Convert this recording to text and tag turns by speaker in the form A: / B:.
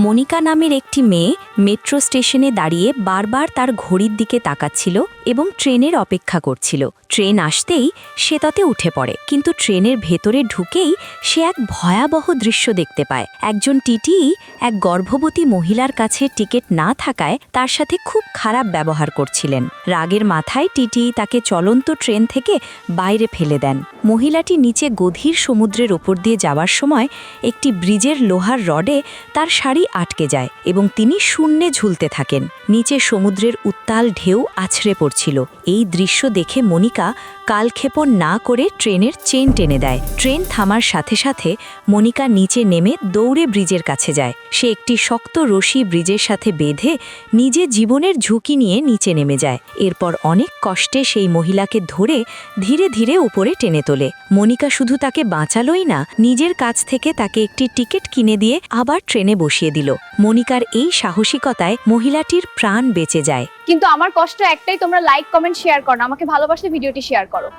A: মনিকা নামের একটি মেয়ে মেট্রো স্টেশনে দাঁড়িয়ে বারবার তার ঘড়ির দিকে তাকাচ্ছিল এবং ট্রেনের অপেক্ষা করছিল। ট্রেন আসতেই সে তাতে উঠে পড়ে, কিন্তু ট্রেনের ভেতরে ঢুকেই সে এক ভয়াবহ দৃশ্য দেখতে পায়। একজন টিটিই এক গর্ভবতী মহিলার কাছে টিকিট না থাকায় তার সাথে খুব খারাপ ব্যবহার করছিলেন। রাগের মাথায় টিটিই তাকে চলন্ত ট্রেন থেকে বাইরে ফেলে দেন। মহিলাটি নিচে গভীর সমুদ্রের ওপর দিয়ে যাওয়ার সময় একটি ব্রিজের লোহার রডে তার শাড়ি আটকে যায় এবং তিনি শূন্যে ঝুলতে থাকেন। নিচে সমুদ্রের উত্তাল ঢেউ আছড়ে পড়ছিল। এই দৃশ্য দেখে মনিকা কালক্ষেপণ না করে ট্রেনের চেন টেনে দেয়। ট্রেন থামার সাথে সাথে মনিকা নিচে নেমে দৌড়ে ব্রিজের কাছে যায়। সে একটি শক্ত রশি ব্রিজের সাথে বেঁধে নিজে জীবনের ঝুঁকি নিয়ে নিচে নেমে যায়। এরপর অনেক কষ্টে সেই মহিলাকে ধরে ধীরে ধীরে উপরে টেনে তোলে। মনিকা শুধু তাকে বাঁচালোই না, নিজের কাছ থেকে তাকে একটি টিকিট কিনে দিয়ে আবার ট্রেনে বসিয়ে দিল। মনিকার এই সাহসিকতায় মহিলাটির প্রাণ বেঁচে যায়।
B: কিন্তু আমার কষ্ট একটাই, তোমরা লাইক কমেন্ট শেয়ার করো না, আমাকে ভালোবাসলে ভিডিওটি শেয়ার করো।